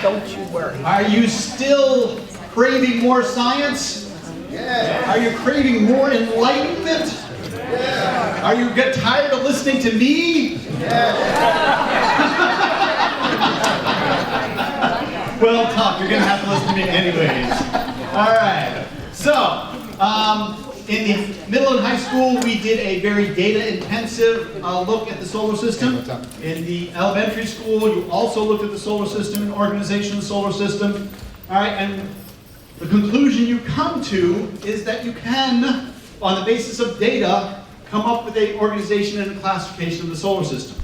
Don't you worry. Are you still craving more science? Yeah. Are you craving more enlightenment? Yeah. Are you get tired of listening to me? Yeah. Well, tough. You're going to have to listen to me anyways. All right. So, in the middle and high school, we did a very data-intensive look at the solar system. In the elementary school, you also looked at the solar system and organization of the solar system. All right, and the conclusion you come to is that you can, on the basis of data, come up with an organization and a classification of the solar system.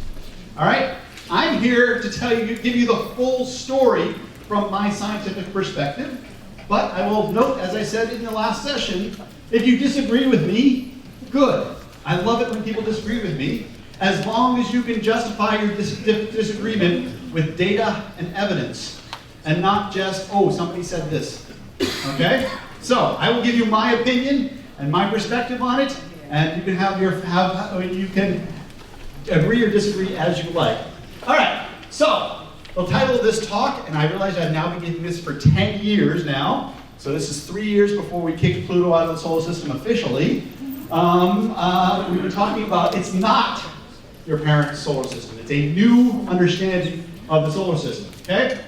All right, I'm here to tell you, give you the full story from my scientific perspective. But I will note, as I said in the last session, if you disagree with me, good. I love it when people disagree with me, as long as you can justify your disagreement with data and evidence, and not just, oh, somebody said this. Okay? So I will give you my opinion and my perspective on it, and you can you can agree or disagree as you like. All right. So the title of this talk, and I realize I've now been giving this for 10 years now, so this is 3 years before we kicked Pluto out of the solar system officially. We've been talking about it's not your parents' solar system. It's a new understanding of the solar system, okay?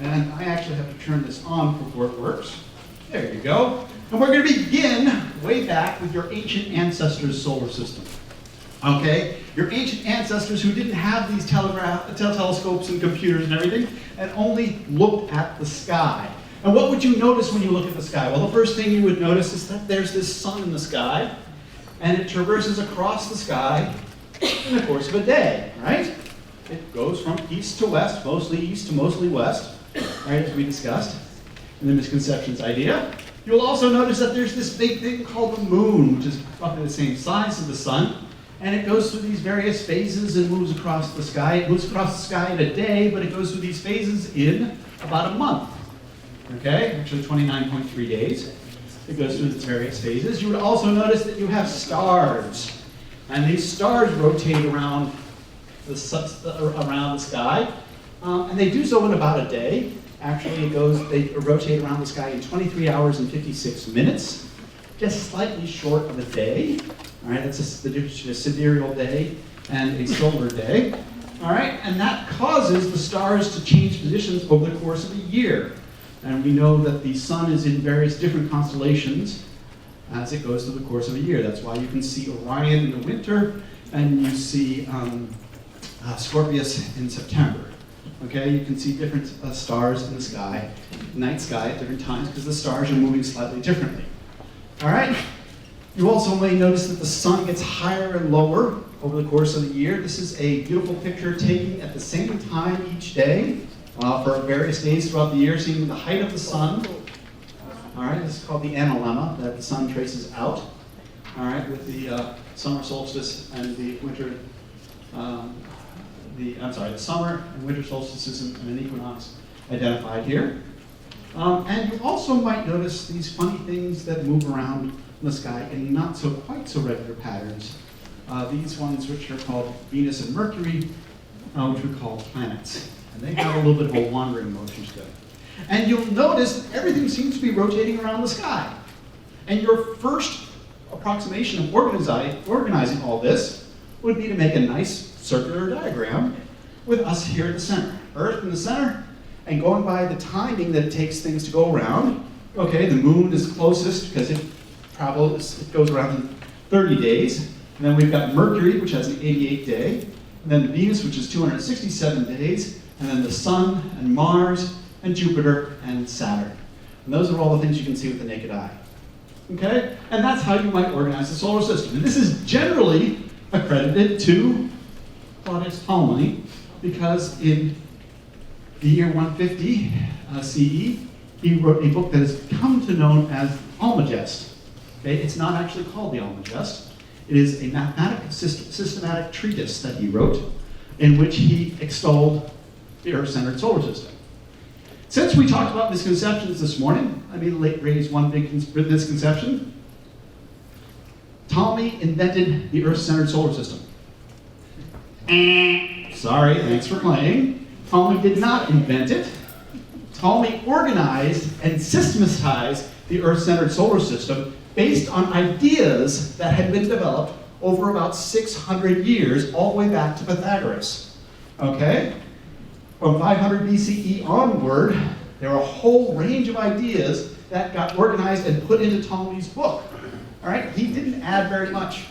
And I actually have to turn this on before it works. There you go. And we're going to begin way back with your ancient ancestors' solar system. Okay? Your ancient ancestors who didn't have these telescopes and computers and everything, and only looked at the sky. And what would you notice when you look at the sky? Well, the first thing you would notice is that there's this sun in the sky, and it traverses across the sky in the course of a day, right? It goes from east to west, mostly east to mostly west, right, as we discussed in the misconceptions idea. You'll also notice that there's this big thing called the moon, which is roughly the same size as the sun, and it goes through these various phases and moves across the sky. It moves across the sky in a day, but it goes through these phases in about a month. Okay, actually 29.3 days. It goes through its various phases. You would also notice that you have stars, and these stars rotate around the sky, and they do so in about a day. Actually, they rotate around the sky in 23 hours and 56 minutes, just slightly short of a day. All right, that's the difference between a sidereal day and a solar day. All right, and that causes the stars to change positions over the course of a year. And we know that the sun is in various different constellations as it goes through the course of a year. That's why you can see Orion in the winter, and you see Scorpius in September. Okay, you can see different stars in the sky, night sky at different times, because the stars are moving slightly differently. All right? You also may notice that the sun gets higher and lower over the course of the year. This is a beautiful picture taken at the same time each day for various days throughout the year, seeing the height of the sun. All right, this is called the analemma, that the sun traces out. All right, with the summer solstice and the winter, the summer and winter solstices and an equinox identified here. And you also might notice these funny things that move around in the sky in not so quite so regular patterns. These ones, which are called Venus and Mercury, which we call planets. And they have a little bit of a wandering motion to them. And you'll notice that everything seems to be rotating around the sky. And your first approximation of organizing all this would be to make a nice circular diagram with us here at the center. Earth in the center, and going by the timing that it takes things to go around. Okay, the moon is closest because it goes around in 30 days. And then we've got Mercury, which has an 88-day. And then Venus, which is 267 days. And then the sun and Mars and Jupiter and Saturn. And those are all the things you can see with the naked eye. Okay? And that's how you might organize the solar system. And this is generally accredited to Claudius Ptolemy, because in the year 150 CE, he wrote a book that has come to known as Almagest. Okay? It's not actually called the Almagest. It is a mathematical systematic treatise that he wrote, in which he extolled the Earth-centered solar system. Since we talked about misconceptions this morning, let me raise one big misconception. Ptolemy invented the Earth-centered solar system. Sorry, thanks for playing. Ptolemy did not invent it. Ptolemy organized and systematized the Earth-centered solar system based on ideas that had been developed over about 600 years, all the way back to Pythagoras. Okay? From 500 BCE onward, there were a whole range of ideas that got organized and put into Ptolemy's book. All right? He didn't add very much.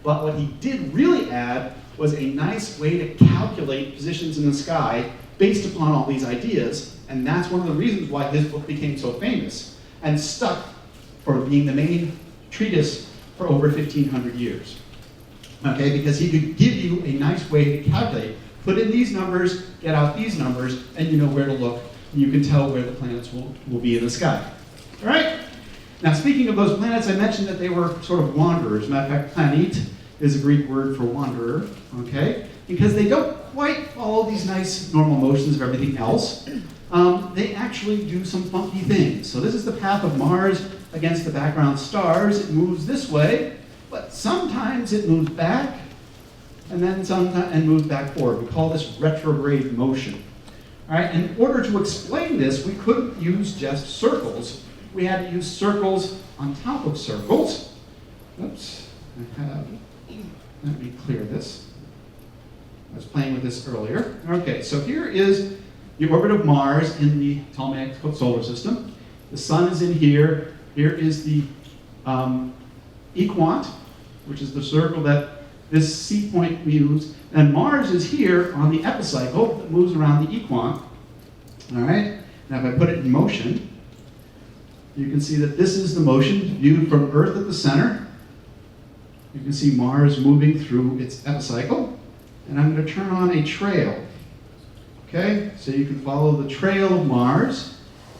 But what he did really add was a nice way to calculate positions in the sky based upon all these ideas, and that's one of the reasons why his book became so famous and stuck for being the main treatise for over 1,500 years. Okay, because he could give you a nice way to calculate. Put in these numbers, get out these numbers, and you know where to look. And you can tell where the planets will be in the sky. All right? Now, speaking of those planets, I mentioned that they were sort of wanderers. Matter of fact, planet is a Greek word for wanderer, okay? Because they don't quite follow these nice normal motions of everything else. They actually do some funky things. So this is the path of Mars against the background stars. It moves this way, but sometimes it moves back, and then sometimes moves back forward. We call this retrograde motion. All right, in order to explain this, we couldn't use just circles. We had to use circles on top of circles. Oops, let me clear this. I was playing with this earlier. Okay, so here is the orbit of Mars in the Ptolemaic solar system. The sun is in here. Here is the equant, which is the circle that this C point moves. And Mars is here on the epicycle that moves around the equant. All right? Now if I put it in motion, you can see that this is the motion viewed from Earth at the center. You can see Mars moving through its epicycle. And I'm going to turn on a trail. Okay? So you can follow the trail of Mars.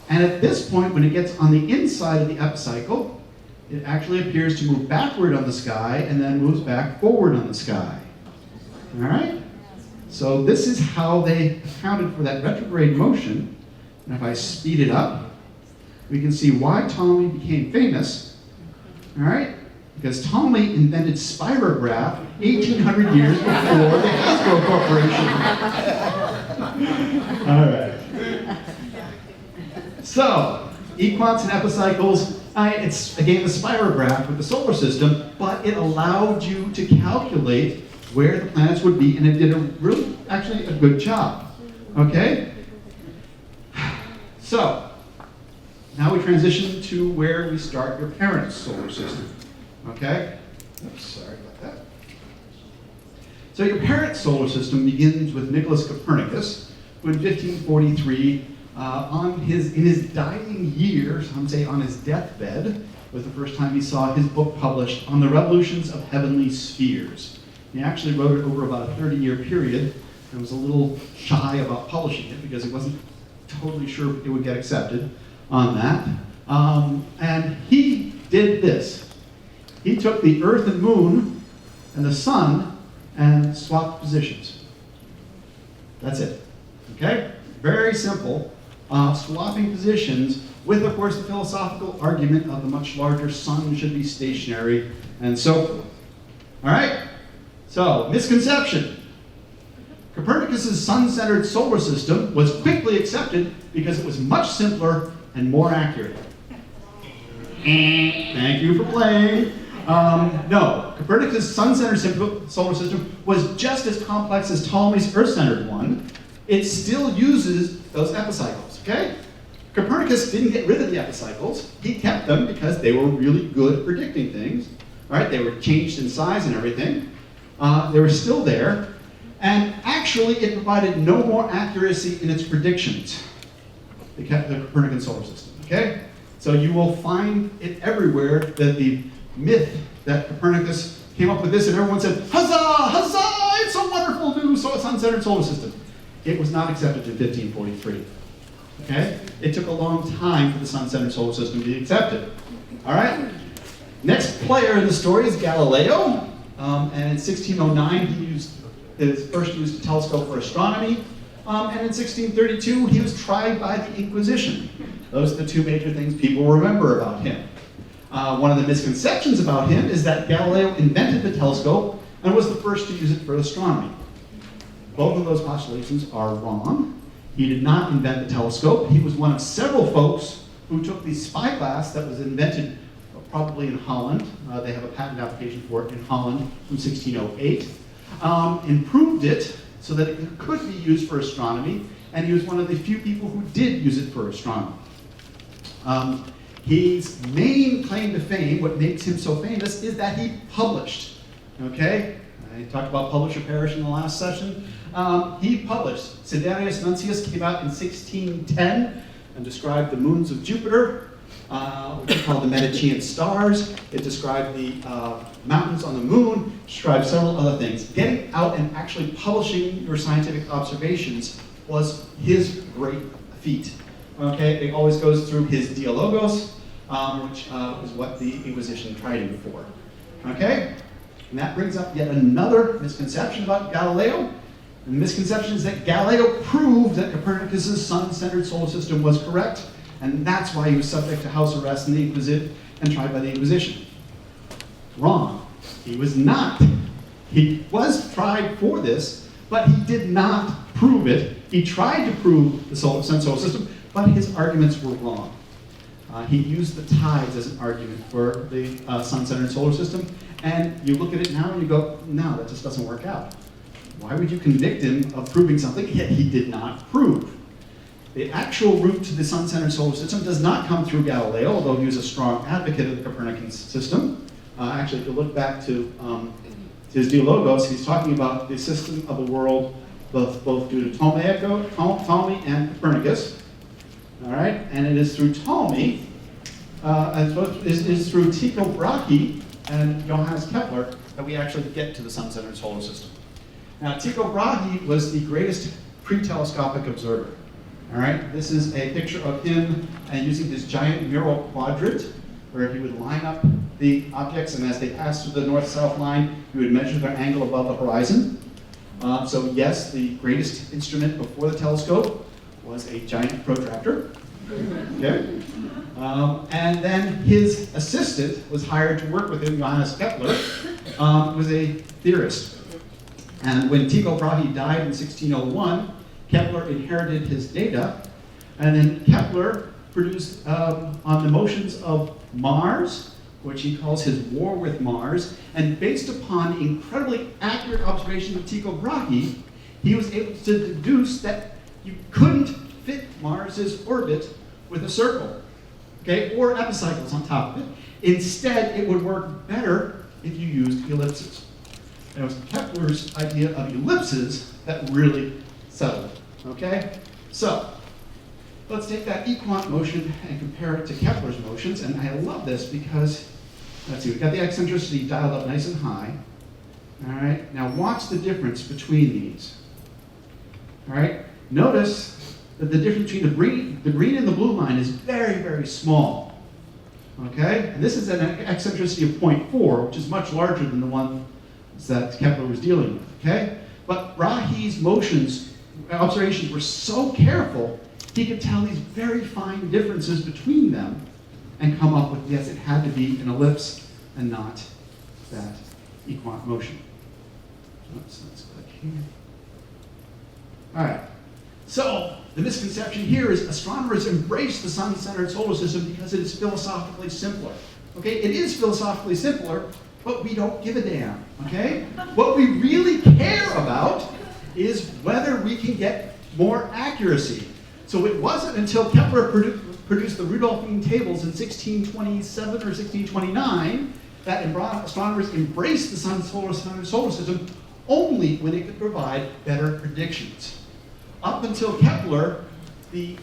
And at this point, when it gets on the inside of the epicycle, it actually appears to move backward on the sky and then moves back forward on the sky. All right? So this is how they accounted for that retrograde motion. And if I speed it up, we can see why Ptolemy became famous. All right? Because Ptolemy invented spirograph 1,800 years before the Hasbro Corporation. All right. So, equants and epicycles, it's again the spirograph with the solar system, but it allowed you to calculate where the planets would be, and it did actually a good job. Okay? So, now we transition to where we start your parents' solar system. Okay? Oops, sorry about that. So your parents' solar system begins with Nicholas Copernicus, who in 1543, in his dying years, some say on his deathbed, was the first time he saw his book published on the revolutions of heavenly spheres. He actually wrote it over about a 30-year period and was a little shy about publishing it because he wasn't totally sure it would get accepted on that. And he did this. He took the Earth and Moon and the Sun and swapped positions. That's it. Okay? Very simple. Swapping positions with, of course, the philosophical argument of the much larger Sun should be stationary and so forth. All right? So, misconception. Copernicus's sun-centered solar system was quickly accepted because it was much simpler and more accurate. Thank you for playing. No, Copernicus' sun-centered solar system was just as complex as Ptolemy's Earth-centered one. It still uses those epicycles, okay? Copernicus didn't get rid of the epicycles. He kept them because they were really good at predicting things. All right, they were changed in size and everything. They were still there. And actually, it provided no more accuracy in its predictions. They kept the Copernican solar system, okay? So you will find it everywhere that the myth that Copernicus came up with this and everyone said, huzzah, huzzah, it's a wonderful new sun-centered solar system. It was not accepted in 1543, okay? It took a long time for the sun-centered solar system to be accepted, all right? Next player in the story is Galileo, and in 1609 he first used a telescope for astronomy, and in 1632 he was tried by the Inquisition. Those are the two major things people remember about him. One of the misconceptions about him is that Galileo invented the telescope and was the first to use it for astronomy. Both of those postulations are wrong. He did not invent the telescope. He was one of several folks who took the spyglass that was invented probably in Holland. They have a patent application for it in Holland from 1608. Improved it so that it could be used for astronomy, and he was one of the few people who did use it for astronomy. His main claim to fame, what makes him so famous, is that he published. Okay? I talked about publish or perish in the last session. He published. Sidereus Nuncius came out in 1610 and described the moons of Jupiter, which are called the Medicean stars. It described the mountains on the moon, described several other things. Getting out and actually publishing your scientific observations was his great feat. Okay, it always goes through his Dialogos, which is what the Inquisition tried him for. Okay, and that brings up yet another misconception about Galileo. And the misconception is that Galileo proved that Copernicus's sun-centered solar system was correct, and that's why he was subject to house arrest and tried by the Inquisition. Wrong. He was not. He was tried for this, but he did not prove it. He tried to prove the solar system, but his arguments were wrong. He used the tides as an argument for the sun-centered solar system, and you look at it now and you go, no, that just doesn't work out. Why would you convict him of proving something yet he did not prove? The actual route to the sun-centered solar system does not come through Galileo, although he was a strong advocate of the Copernican system. Actually, if you look back to his Dialogos, he's talking about the system of the world both due to Ptolemy and Copernicus. All right, and it is through Ptolemy, it is through Tycho Brahe and Johannes Kepler that we actually get to the sun-centered solar system. Now, Tycho Brahe was the greatest pre-telescopic observer. All right, this is a picture of him using his giant mural quadrant, where he would line up the objects, and as they passed through the north-south line, he would measure their angle above the horizon. So yes, the greatest instrument before the telescope was a giant protractor. Okay. And then his assistant was hired to work with him, Johannes Kepler, was a theorist. And when Tycho Brahe died in 1601, Kepler inherited his data, and then Kepler produced on the motions of Mars, which he calls his war with Mars, and based upon incredibly accurate observations of Tycho Brahe, he was able to deduce that you couldn't fit Mars's orbit with a circle, okay, or epicycles on top of it. Instead, it would work better if you used ellipses. And it was Kepler's idea of ellipses that really settled it, okay? So, let's take that equant motion and compare it to Kepler's motions, and I love this because, let's see, we've got the eccentricity dialed up nice and high. All right, now watch the difference between these. All right, notice that the difference between the green and the blue line is very, very small. Okay, and this is an eccentricity of 0.4, which is much larger than the one that Kepler was dealing with. Okay, but Brahe's observations were so careful, he could tell these very fine differences between them and come up with, yes, it had to be an ellipse and not that equant motion. Oops, let's click here. All right, so the misconception here is astronomers embrace the sun-centered solar system because it is philosophically simpler. Okay, it is philosophically simpler, but we don't give a damn, okay? What we really care about is whether we can get more accuracy. So it wasn't until Kepler produced the Rudolphine tables in 1627 or 1629 that astronomers embraced the sun-centered solar system only when it could provide better predictions. Up until Kepler, the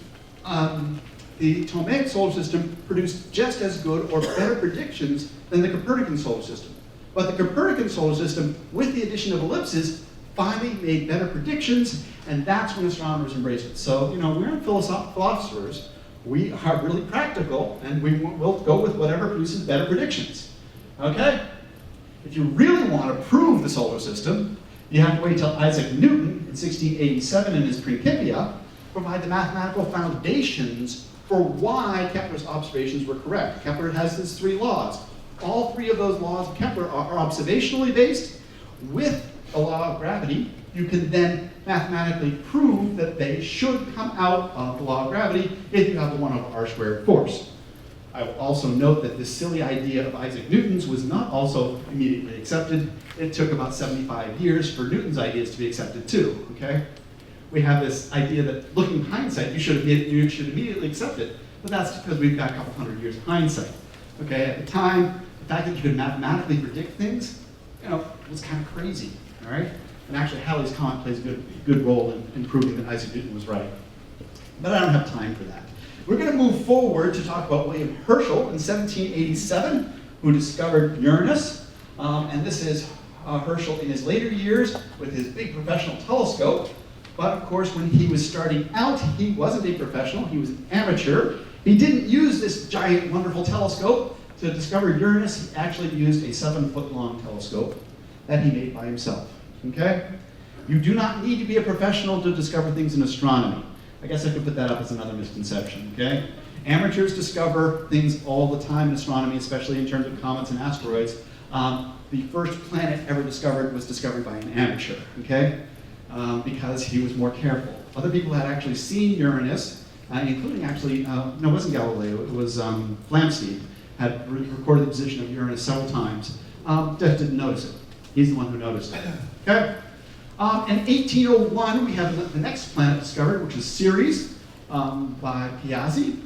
Ptolemaic solar system produced just as good or better predictions than the Copernican solar system. But the Copernican solar system, with the addition of ellipses, finally made better predictions, and that's when astronomers embraced it. So, you know, we're philosophers. We are really practical, and we'll go with whatever produces better predictions. Okay? If you really want to prove the solar system, you have to wait till Isaac Newton in 1687 in his Principia provide the mathematical foundations for why Kepler's observations were correct. Kepler has his 3 laws. All 3 of those laws of Kepler are observationally based. With the law of gravity, you can then mathematically prove that they should come out of the law of gravity if you have the 1/r² force. I will also note that this silly idea of Isaac Newton's was not also immediately accepted. It took about 75 years for Newton's ideas to be accepted too, okay? We have this idea that looking in hindsight, you should immediately accept it, but that's because we've got a couple hundred years of hindsight, okay? At the time, the fact that you could mathematically predict things, was kind of crazy, all right? And actually, Halley's comet plays a good role in proving that Isaac Newton was right. But I don't have time for that. We're going to move forward to talk about William Herschel in 1787, who discovered Uranus. And this is Herschel in his later years with his big professional telescope. But of course, when he was starting out, he wasn't a professional, he was an amateur. He didn't use this giant, wonderful telescope to discover Uranus. He actually used a 7-foot-long telescope that he made by himself, okay? You do not need to be a professional to discover things in astronomy. I guess I could put that up as another misconception, okay? Amateurs discover things all the time in astronomy, especially in terms of comets and asteroids. The first planet ever discovered was discovered by an amateur, okay? Because he was more careful. Other people had actually seen Uranus, including actually, no, it wasn't Galileo, it was Flamsteed, had recorded the position of Uranus several times, just didn't notice it. He's the one who noticed it, okay? In 1801, we have the next planet discovered, which is Ceres by Piazzi,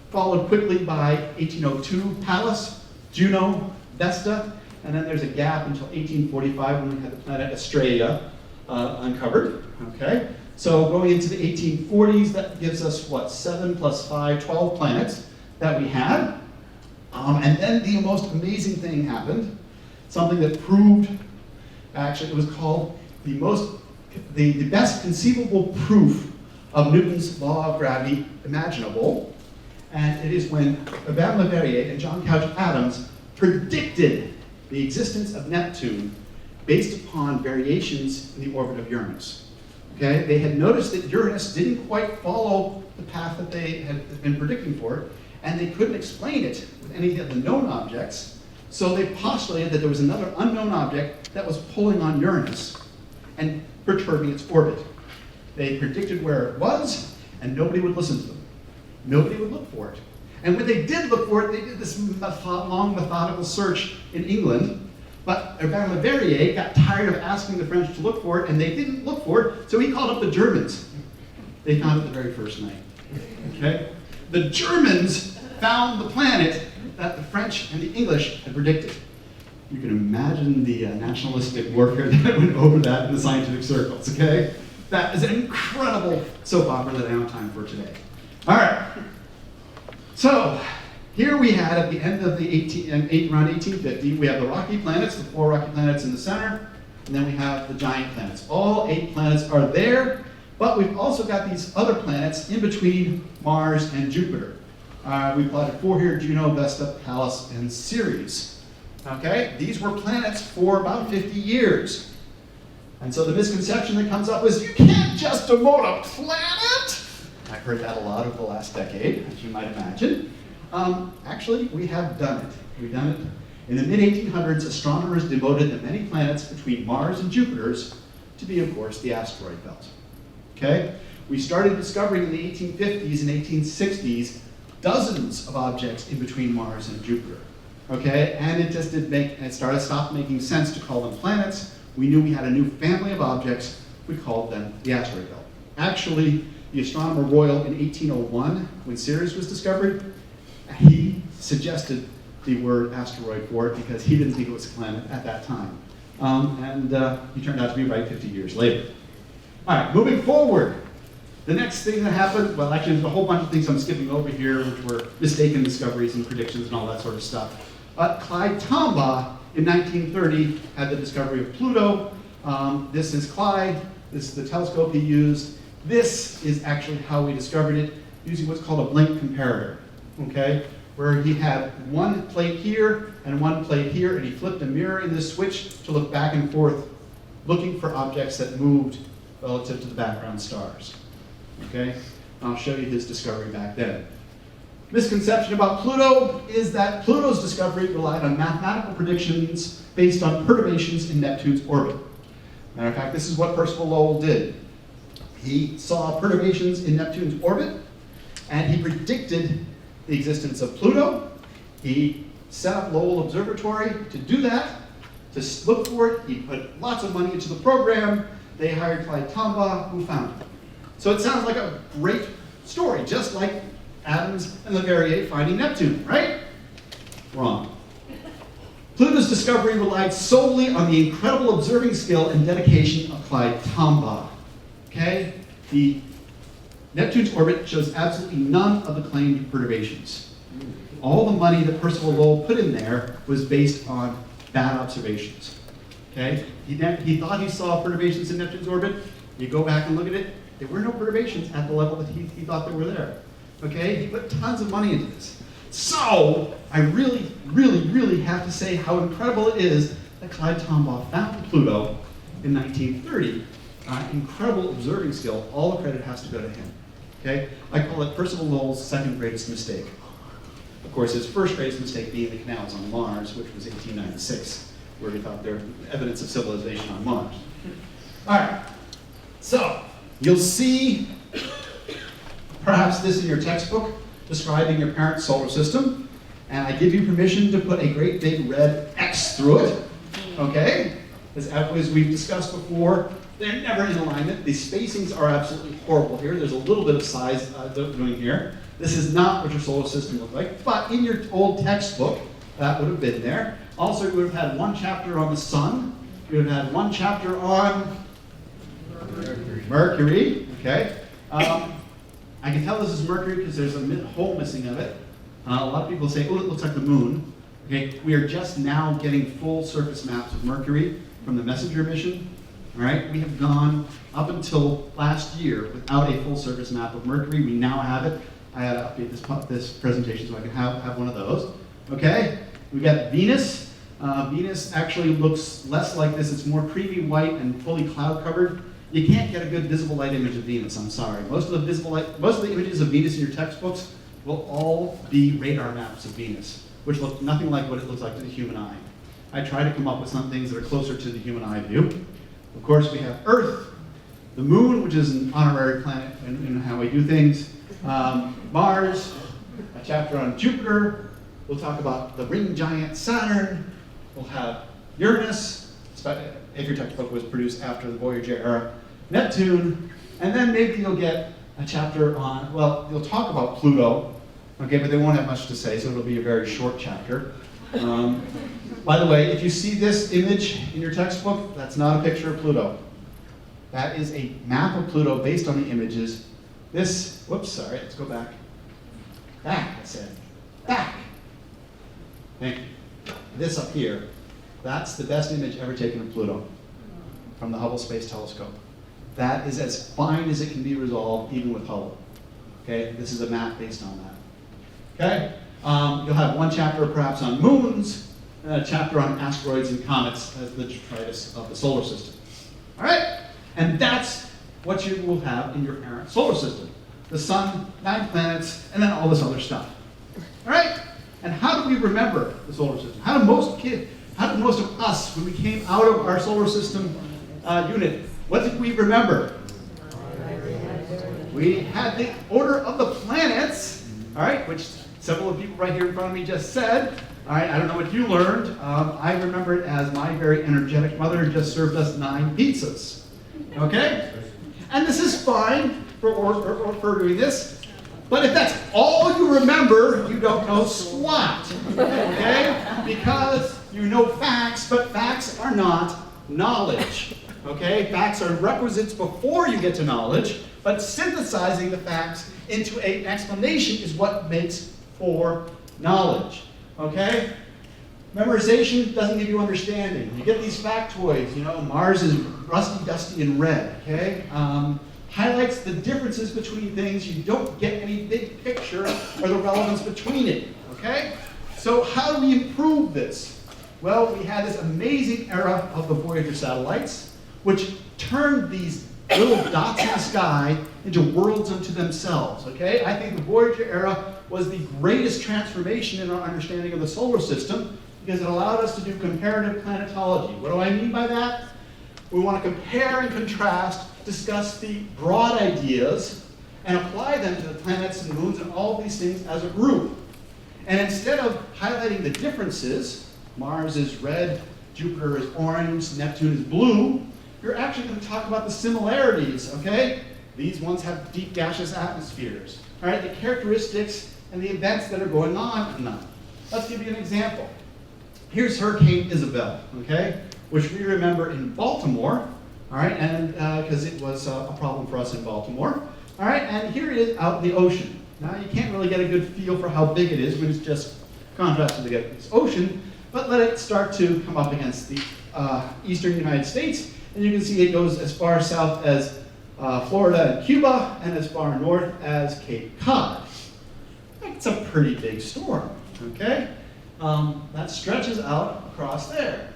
followed quickly by 1802, Pallas, Juno, Vesta, and then there's a gap until 1845 when we had the planet Estrella uncovered, okay? So going into the 1840s, that gives us, what, 7 plus 5, 12 planets that we had. And then the most amazing thing happened, something that proved, actually it was called the best conceivable proof of Newton's law of gravity imaginable. And it is when Urbain Le Verrier and John Couch Adams predicted the existence of Neptune based upon variations in the orbit of Uranus. Okay? They had noticed that Uranus didn't quite follow the path that they had been predicting for it, and they couldn't explain it with any of the known objects, so they postulated that there was another unknown object that was pulling on Uranus and perturbing its orbit. They predicted where it was, and nobody would listen to them. Nobody would look for it. And when they did look for it, they did this long methodical search in England, but Urbain Le Verrier got tired of asking the French to look for it, and they didn't look for it, so he called up the Germans. They found it the very first night, okay? The Germans found the planet that the French and the English had predicted. You can imagine the nationalistic warfare that went over that in the scientific circles, okay? That is an incredible soap opera that I don't have time for today. All right. So, here we had at the end of the around 1850, we have the rocky planets, the 4 rocky planets in the center, and then we have the giant planets. All 8 planets are there, but we've also got these other planets in between Mars and Jupiter. We plotted 4 here: Juno, Vesta, Pallas, and Ceres. Okay, these were planets for about 50 years. And so the misconception that comes up is, you can't just demote a planet. I've heard that a lot over the last decade, as you might imagine. Actually, we have done it. We've done it. In the mid-1800s, astronomers devoted the many planets between Mars and Jupiter's to be, of course, the asteroid belt. Okay? We started discovering in the 1850s and 1860s dozens of objects in between Mars and Jupiter. Okay, and it just stopped making sense to call them planets. We knew we had a new family of objects. We called them the asteroid belt. Actually, the Astronomer Royal in 1801, when Ceres was discovered, he suggested the word asteroid for it because he didn't think it was a planet at that time. He turned out to be right 50 years later. All right, moving forward. The next thing that happened, well, actually, there's a whole bunch of things I'm skipping over here, which were mistaken discoveries and predictions and all that sort of stuff. Clyde Tombaugh in 1930 had the discovery of Pluto. This is Clyde. This is the telescope he used. This is actually how we discovered it, using what's called a blink comparator, okay? Where he had one plate here and one plate here, and he flipped a mirror in this switch to look back and forth, looking for objects that moved relative to the background stars, okay? I'll show you his discovery back then. Misconception about Pluto is that Pluto's discovery relied on mathematical predictions based on perturbations in Neptune's orbit. Matter of fact, this is what Percival Lowell did. He saw perturbations in Neptune's orbit, and he predicted the existence of Pluto. He set up Lowell Observatory to do that, to look for it. He put lots of money into the program. They hired Clyde Tombaugh, who found it. So it sounds like a great story, just like Adams and Leverrier finding Neptune, right? Wrong. Pluto's discovery relied solely on the incredible observing skill and dedication of Clyde Tombaugh. Okay? The Neptune's orbit shows absolutely none of the claimed perturbations. All the money that Percival Lowell put in there was based on bad observations. Okay? He thought he saw perturbations in Neptune's orbit. You go back and look at it, there were no perturbations at the level that he thought they were there. Okay? He put tons of money into this. So, I really, really, really have to say how incredible it is that Clyde Tombaugh found Pluto in 1930. Incredible observing skill. All the credit has to go to him. Okay? I call it Percival Lowell's second greatest mistake. Of course, his first greatest mistake being the canals on Mars, which was 1896, where he thought there was evidence of civilization on Mars. All right. So, you'll see perhaps this in your textbook, describing your parent solar system, and I give you permission to put a great big red X through it, okay? As we've discussed before, they're never in alignment. The spacings are absolutely horrible here. There's a little bit of size doing here. This is not what your solar system looked like, but in your old textbook, that would have been there. Also, you would have had one chapter on the sun. You would have had one chapter on Mercury, okay? I can tell this is Mercury because there's a hole missing of it. A lot of people say, oh, it looks like the moon. Okay, we are just now getting full surface maps of Mercury from the Messenger mission. All right, we have gone up until last year without a full surface map of Mercury. We now have it. I had to update this presentation so I can have one of those. Okay, we got Venus. Venus actually looks less like this. It's more creamy white and fully cloud covered. You can't get a good visible light image of Venus, I'm sorry. Most of the images of Venus in your textbooks will all be radar maps of Venus, which look nothing like what it looks like to the human eye. I try to come up with some things that are closer to the human eye view. Of course, we have Earth, the Moon, which is an honorary planet in how we do things, Mars, a chapter on Jupiter. We'll talk about the ring giant Saturn. We'll have Uranus, if your textbook was produced after the Voyager era, Neptune, and then maybe you'll get a chapter on, well, you'll talk about Pluto, okay, but they won't have much to say, so it'll be a very short chapter. By the way, if you see this image in your textbook, that's not a picture of Pluto. That is a map of Pluto based on the images. This, whoops, sorry, let's go back. Back, I said. Back. Thank you. This up here, that's the best image ever taken of Pluto from the Hubble Space Telescope. That is as fine as it can be resolved, even with Hubble. Okay, this is a map based on that. Okay, you'll have one chapter perhaps on moons, and a chapter on asteroids and comets as the detritus of the solar system. All right, and that's what you will have in your parent solar system. The sun, 9 planets, and then all this other stuff. All right, and how do we remember the solar system? How do most of us, when we came out of our solar system unit, what did we remember? We had the order of the planets, all right, which several of the people right here in front of me just said. All right, I don't know what you learned. I remember it as my very energetic mother just served us 9 pizzas, okay? And this is fine for doing this, but if that's all you remember, you don't know squat, okay? Because you know facts, but facts are not knowledge. Okay, facts are requisites before you get to knowledge, but synthesizing the facts into an explanation is what makes for knowledge. Okay? Memorization doesn't give you understanding. You get these factoids, you know, Mars is rusty, dusty, and red, okay? Highlights the differences between things. You don't get any big picture or the relevance between it, okay? So how do we improve this? Well, we had this amazing era of the Voyager satellites, which turned these little dots in the sky into worlds unto themselves, okay? I think the Voyager era was the greatest transformation in our understanding of the solar system because it allowed us to do comparative planetology. What do I mean by that? We want to compare and contrast discuss the broad ideas and apply them to the planets and moons and all these things as a group. And instead of highlighting the differences, Mars is red, Jupiter is orange, Neptune is blue, you're actually going to talk about the similarities, okay? These ones have deep gaseous atmospheres, all right? The characteristics and the events that are going on in them. Let's give you an example. Here's Hurricane Isabel, okay? Which we remember in Baltimore, all right? And because it was a problem for us in Baltimore, all right? And here it is out in the ocean. Now, you can't really get a good feel for how big it is when it's just contrasted against this ocean, but let it start to come up against the eastern United States, and you can see it goes as far south as Florida and Cuba, and as far north as Cape Cod. That's a pretty big storm, okay? That stretches out across there,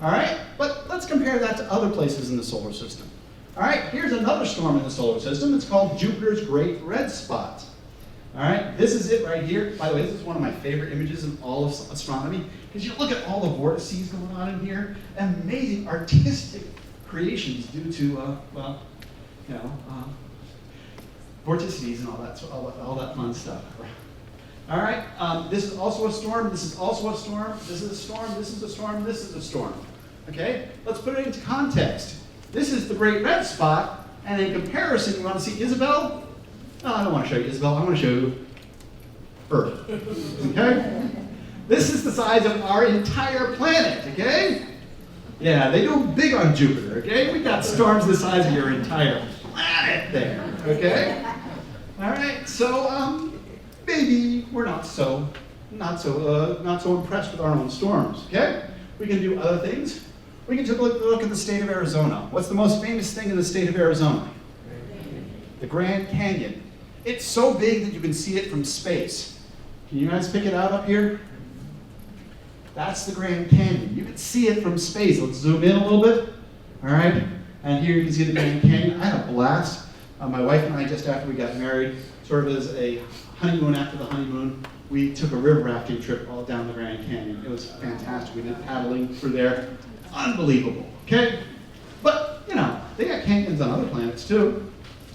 all right? But let's compare that to other places in the solar system. All right, here's another storm in the solar system. It's called Jupiter's Great Red Spot. All right, this is it right here. By the way, this is one of my favorite images in all of astronomy, because you look at all the vortices going on in here, amazing artistic creations due to, well, you know, vorticities and all that fun stuff. All right, this is also a storm, this is also a storm, this is a storm, this is a storm, this is a storm. Okay, let's put it into context. This is the Great Red Spot, and in comparison, you want to see Isabel? No, I don't want to show you Isabel, I want to show you Earth, okay? This is the size of our entire planet, okay? Yeah, they go big on Jupiter, okay? We got storms the size of your entire planet there, okay? All right, so maybe we're not so impressed with our own storms, okay? We can do other things. We can take a look at the state of Arizona. What's the most famous thing in the state of Arizona? The Grand Canyon. It's so big that you can see it from space. Can you guys pick it out up here? That's the Grand Canyon. You can see it from space. Let's zoom in a little bit. All right? And here you can see the Grand Canyon. I had a blast. My wife and I, just after we got married, sort of as a honeymoon after the honeymoon, we took a river rafting trip all down the Grand Canyon. It was fantastic. We did paddling through there. Unbelievable. Okay? But, you know, they got canyons on other planets too.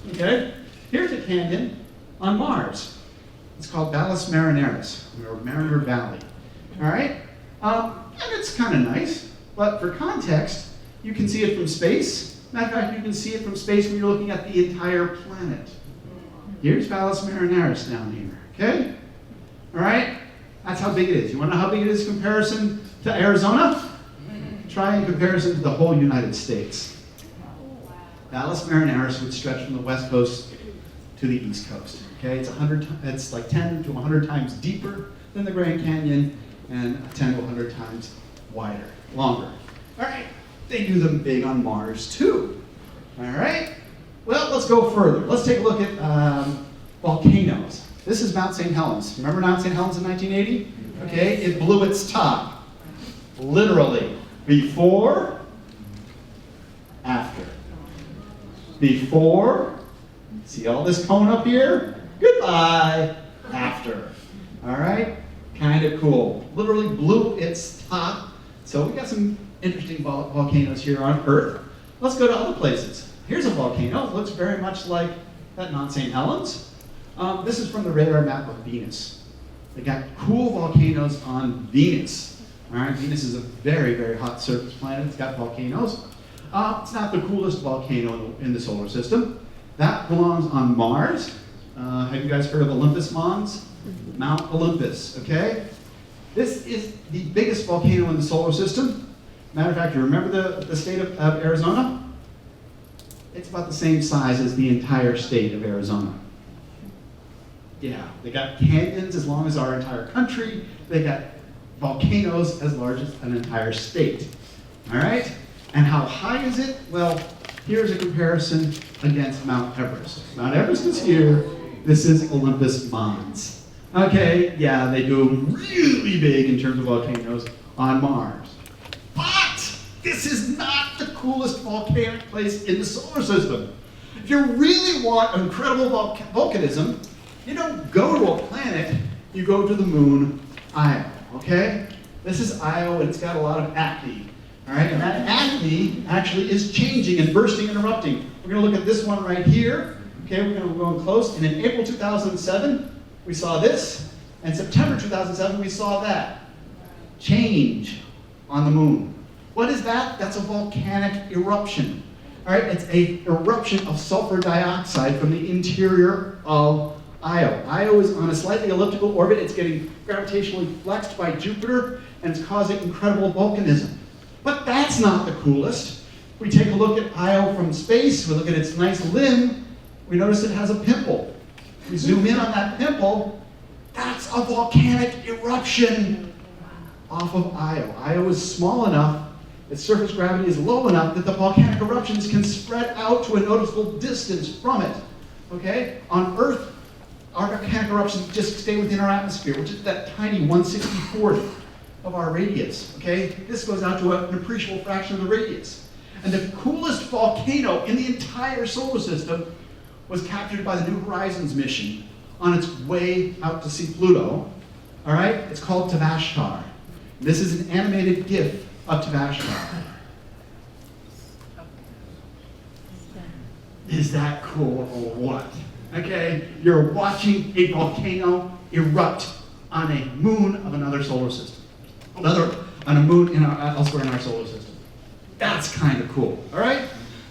Okay? Here's a canyon on Mars. It's called Valles Marineris, or Mariner Valley. All right? And it's kind of nice, but for context, you can see it from space. Matter of fact, you can see it from space when you're looking at the entire planet. Here's Valles Marineris down here, okay? All right? That's how big it is. You want to know how big it is in comparison to Arizona? Try in comparison to the whole United States. Valles Marineris would stretch from the west coast to the east coast. Okay, it's like 10 to 100 times deeper than the Grand Canyon, and 10 to 100 times wider, longer. All right, they do them big on Mars too. All right, well, let's go further. Let's take a look at volcanoes. This is Mount St. Helens. Remember Mount St. Helens in 1980? Okay, it blew its top, literally, before, after. Before, see all this cone up here? Goodbye, after. All right, kind of cool. Literally blew its top. So we got some interesting volcanoes here on Earth. Let's go to other places. Here's a volcano. It looks very much like that Mount St. Helens. This is from the radar map of Venus. They got cool volcanoes on Venus. All right, Venus is a very, very hot surface planet. It's got volcanoes. It's not the coolest volcano in the solar system. That belongs on Mars. Have you guys heard of Olympus Mons? Mount Olympus, okay? This is the biggest volcano in the solar system. Matter of fact, you remember the state of Arizona? It's about the same size as the entire state of Arizona. Yeah, they got canyons as long as our entire country. They got volcanoes as large as an entire state. All right? And how high is it? Well, here's a comparison against Mount Everest. Mount Everest is here. This is Olympus Mons. Okay, yeah, they do really big in terms of volcanoes on Mars. But this is not the coolest volcanic place in the solar system. If you really want incredible volcanism, you don't go to a planet, you go to the moon, Io, okay? This is Io, and it's got a lot of acne. All right, and that acne actually is changing and bursting and erupting. We're going to look at this one right here. Okay, we're going to go in close. And in April 2007, we saw this. And September 2007, we saw that. Change on the moon. What is that? That's a volcanic eruption. All right, it's an eruption of sulfur dioxide from the interior of Io. Io is on a slightly elliptical orbit. It's getting gravitationally flexed by Jupiter, and it's causing incredible volcanism. But that's not the coolest. We take a look at Io from space, we look at its nice limb, we notice it has a pimple. We zoom in on that pimple, that's a volcanic eruption off of Io. Io is small enough, its surface gravity is low enough that the volcanic eruptions can spread out to a noticeable distance from it. Okay? On Earth, our volcanic eruptions just stay within our atmosphere, which is that tiny 1/64th of our radius. Okay? This goes out to an appreciable fraction of the radius. And the coolest volcano in the entire solar system was captured by the New Horizons mission on its way out to see Pluto. All right? It's called Tavashtar. This is an animated GIF of Tavashtar. Is that cool or what? Okay, you're watching a volcano erupt on a moon of another solar system. On a moon elsewhere in our solar system. That's kind of cool, all right?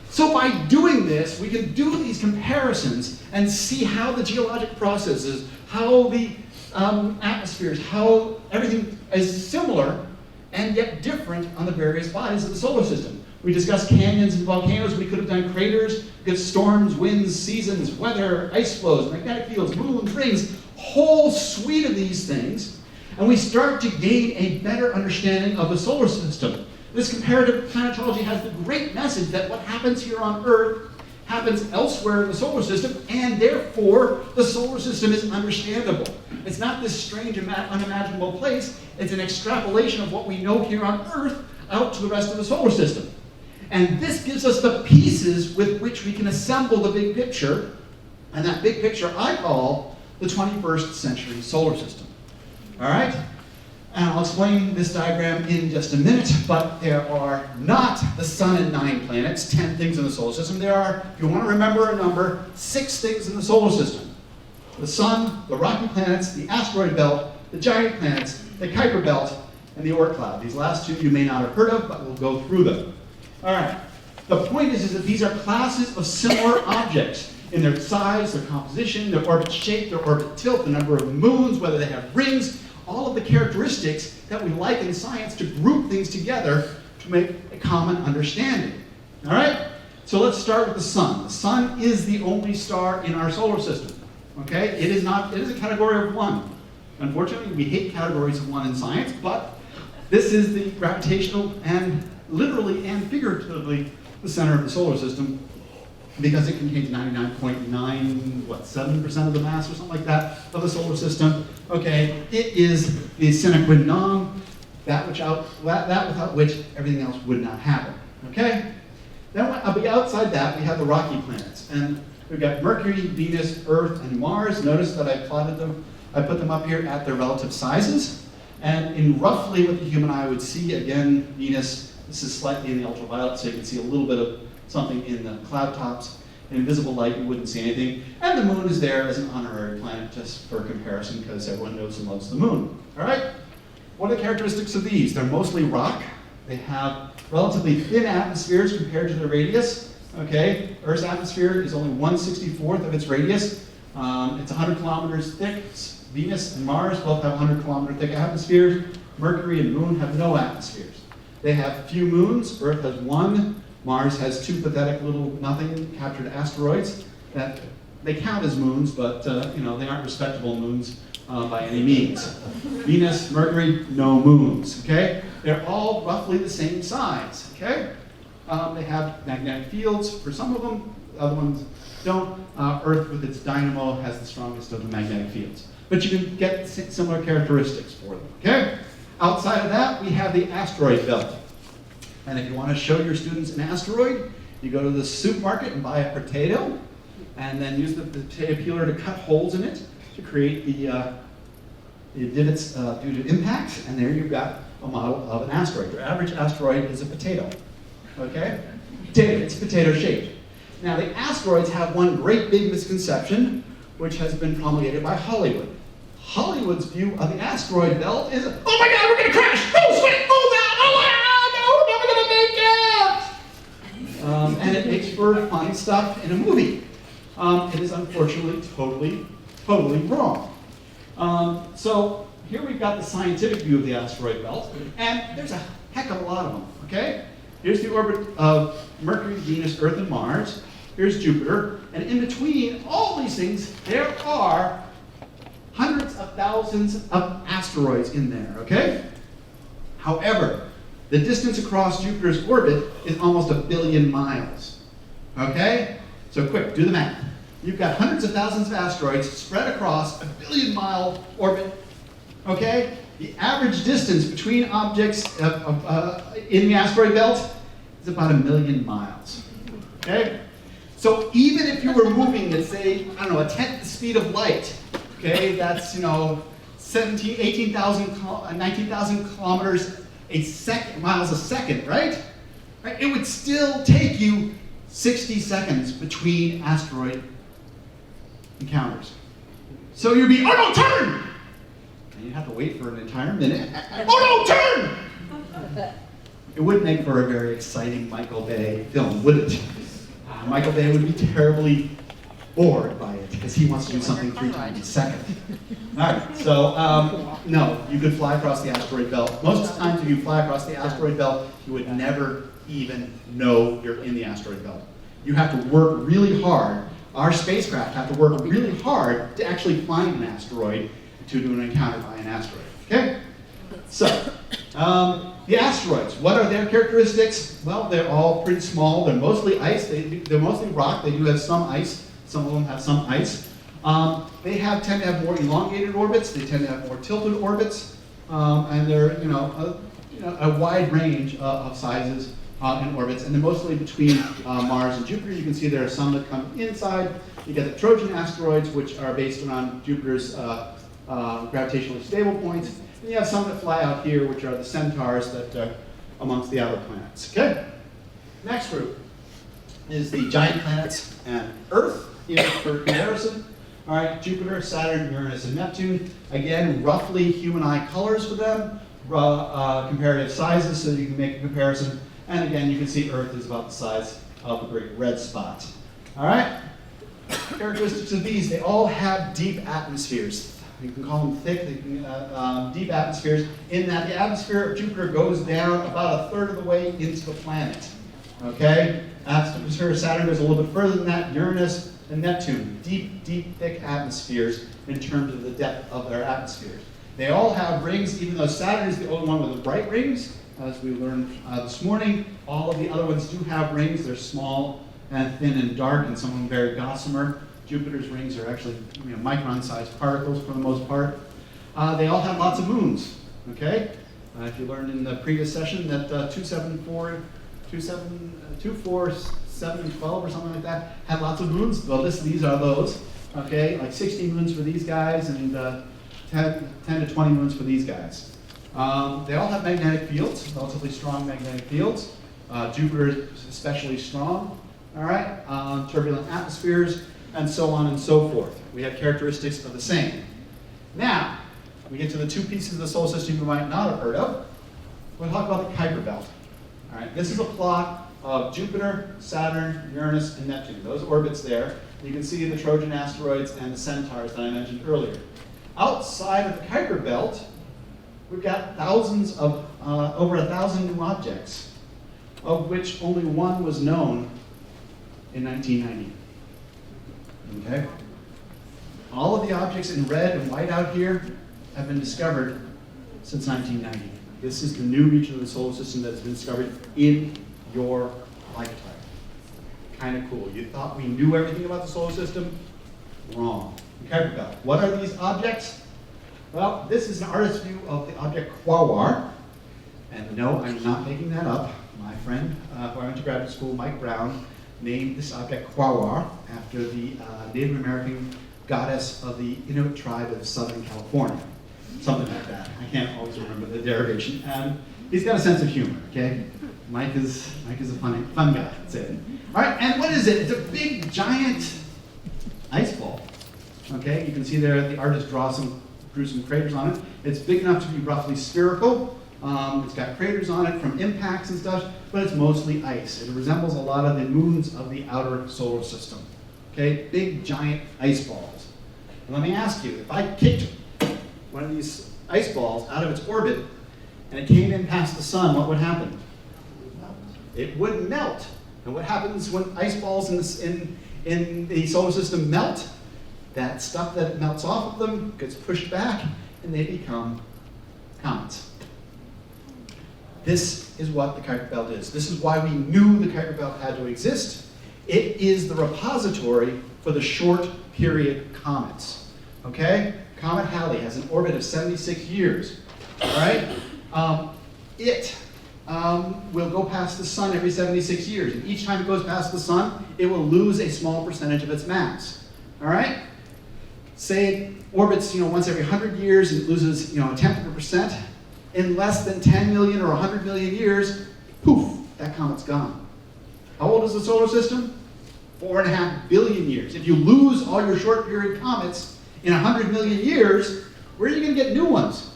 So by doing this, we can do these comparisons and see how the geologic processes, how the atmospheres, how everything is similar and yet different on the various bodies of the solar system. We discussed canyons and volcanoes. We could have done craters, we could storms, winds, seasons, weather, ice flows, magnetic fields, moons, rings, whole suite of these things. And we start to gain a better understanding of the solar system. This comparative planetology has the great message that what happens here on Earth happens elsewhere in the solar system, and therefore the solar system is understandable. It's not this strange, unimaginable place. It's an extrapolation of what we know here on Earth out to the rest of the solar system. And this gives us the pieces with which we can assemble the big picture, and that big picture I call the 21st century solar system. All right? And I'll explain this diagram in just a minute, but there are not the sun and 9 planets, 10 things in the solar system. There are, if you want to remember a number, 6 things in the solar system. The sun, the rocky planets, the asteroid belt, the giant planets, the Kuiper belt, and the Oort cloud. These last two you may not have heard of, but we'll go through them. All right. The point is that these are classes of similar objects in their size, their composition, their orbit shape, their orbit tilt, the number of moons, whether they have rings, all of the characteristics that we like in science to group things together to make a common understanding. All right? So let's start with the sun. The sun is the only star in our solar system. Okay? It is a category of 1. Unfortunately, we hate categories of 1 in science, but this is the gravitational and literally and figuratively the center of the solar system because it contains 99.97% of the mass or something like that of the solar system. Okay, it is the sine qua non, that without which everything else would not happen. Okay? Then outside that, we have the rocky planets. And we've got Mercury, Venus, Earth, and Mars. Notice that I plotted them, I put them up here at their relative sizes. And in roughly what the human eye would see, again, Venus, this is slightly in the ultraviolet, so you can see a little bit of something in the cloud tops. In invisible light, you wouldn't see anything. And the moon is there as an honorary planet, just for comparison, because everyone knows and loves the moon. All right? What are the characteristics of these? They're mostly rock. They have relatively thin atmospheres compared to their radius. Okay? Earth's atmosphere is only 1/64th of its radius. It's 100 kilometers thick. Venus and Mars both have 100-kilometer thick atmospheres. Mercury and Moon have no atmospheres. They have few moons. Earth has 1. Mars has 2 pathetic little nothing captured asteroids that they count as moons, but they aren't respectable moons by any means. Venus, Mercury, no moons. Okay, they're all roughly the same size. Okay, they have magnetic fields for some of them. Other ones don't. Earth, with its dynamo, has the strongest of the magnetic fields. But you can get similar characteristics for them. Okay. Outside of that, we have the asteroid belt. And if you want to show your students an asteroid, you go to the supermarket and buy a potato, and then use the potato peeler to cut holes in it to create the divots due to impact. And there you've got a model of an asteroid. Your average asteroid is a potato, okay? Potato, it's potato shaped. Now the asteroids have one great big misconception, which has been promulgated by Hollywood. Hollywood's view of the asteroid belt is, oh my God, we're gonna crash! Oh, sweet, move out! Oh, no, we're never gonna make it! And it makes for fun stuff in a movie. It is unfortunately totally wrong. So here we've got the scientific view of the asteroid belt, and there's a heck of a lot of them, okay? Here's the orbit of Mercury, Venus, Earth, and Mars. Here's Jupiter, and in between all these things, there are hundreds of thousands of asteroids in there, okay? However, the distance across Jupiter's orbit is almost 1 billion miles, okay? So quick, do the math. You've got hundreds of thousands of asteroids spread across a 1 billion mile orbit, okay? The average distance between objects in the asteroid belt is about 1 million miles, okay? So even if you were moving at, say, I don't know, a tenth the speed of light, okay, that's, 19,000 kilometers a second, miles a second, right? It would still take you 60 seconds between asteroid encounters. So you'd be, oh no, turn! And you'd have to wait for an entire minute. Oh no, turn! It wouldn't make for a very exciting Michael Bay film, would it? Michael Bay would be terribly bored by it because he wants to do something 3 times a second. All right, so no, you could fly across the asteroid belt. Most of the times if you fly across the asteroid belt, you would never even know you're in the asteroid belt. You have to work really hard. Our spacecraft have to work really hard to actually find an asteroid to do an encounter by an asteroid, okay? So, the asteroids, what are their characteristics? Well, they're all pretty small. They're mostly ice. They're mostly rock. They do have some ice. Some of them have some ice. They tend to have more elongated orbits. They tend to have more tilted orbits, and they're a wide range of sizes and orbits. And they're mostly between Mars and Jupiter. You can see there are some that come inside. You get the Trojan asteroids, which are based around Jupiter's gravitationally stable points. And you have some that fly out here, which are the centaurs that are amongst the outer planets. Okay. Next group is the giant planets and Earth. For comparison, all right, Jupiter, Saturn, Uranus, and Neptune. Again, roughly human eye colors for them, comparative sizes, so you can make a comparison. And again, you can see Earth is about the size of a great red spot. All right. Characteristics of these: they all have deep atmospheres. You can call them thick, deep atmospheres. In that the atmosphere of Jupiter goes down about 1/3 of the way into the planet. Okay. Atmosphere of Saturn goes a little bit further than that. Uranus and Neptune, deep, thick atmospheres in terms of the depth of their atmospheres. They all have rings, even though Saturn is the only one with the bright rings, as we learned this morning. All of the other ones do have rings. They're small and thin and dark, and some of them very gossamer. Jupiter's rings are actually micron-sized particles for the most part. They all have lots of moons, okay? If you learned in the previous session that 2, 4, 7, and 12 or something like that had lots of moons. Well, these are those, okay? Like 60 moons for these guys and 10 to 20 moons for these guys. They all have magnetic fields, relatively strong magnetic fields. Jupiter is especially strong, all right? Turbulent atmospheres, and so on and so forth. We have characteristics of the same. Now, we get to the two pieces of the solar system you might not have heard of. We'll talk about the Kuiper Belt. All right, this is a plot of Jupiter, Saturn, Uranus, and Neptune. Those orbits there. You can see the Trojan asteroids and the centaurs that I mentioned earlier. Outside of the Kuiper Belt, we've got thousands of, over 1,000 new objects, of which only one was known in 1990. Okay? All of the objects in red and white out here have been discovered since 1990. This is the new region of the solar system that has been discovered in your lifetime. Kind of cool. You thought we knew everything about the solar system? Wrong. Kuiper Belt. What are these objects? Well, this is an artist's view of the object Quaoar. And no, I'm not making that up. My friend, who I went to graduate school, Mike Brown, named this object Quaoar after the Native American goddess of the Inuit tribe of Southern California. something like that. I can't always remember the derivation. And he's got a sense of humor, okay? Mike is a fun guy, that's it. All right, and what is it? It's a big, giant ice ball, okay? You can see there the artist drew some craters on it. It's big enough to be roughly spherical. It's got craters on it from impacts and stuff, but it's mostly ice. It resembles a lot of the moons of the outer solar system, okay? Big, giant ice balls. And let me ask you, if I kicked one of these ice balls out of its orbit and it came in past the sun, what would happen? It would melt. And what happens when ice balls in the solar system melt? That stuff that melts off of them gets pushed back and they become comets. This is what the Kuiper Belt is. This is why we knew the Kuiper Belt had to exist. It is the repository for the short period comets. Okay? Comet Halley has an orbit of 76 years. All right? It will go past the sun every 76 years. And each time it goes past the sun, it will lose a small percentage of its mass. All right? Say it orbits once every 100 years and it loses a tenth of a percent. In less than 10 million or 100 million years, poof, that comet's gone. How old is the solar system? 4.5 billion years. If you lose all your short period comets in 100 million years, where are you going to get new ones?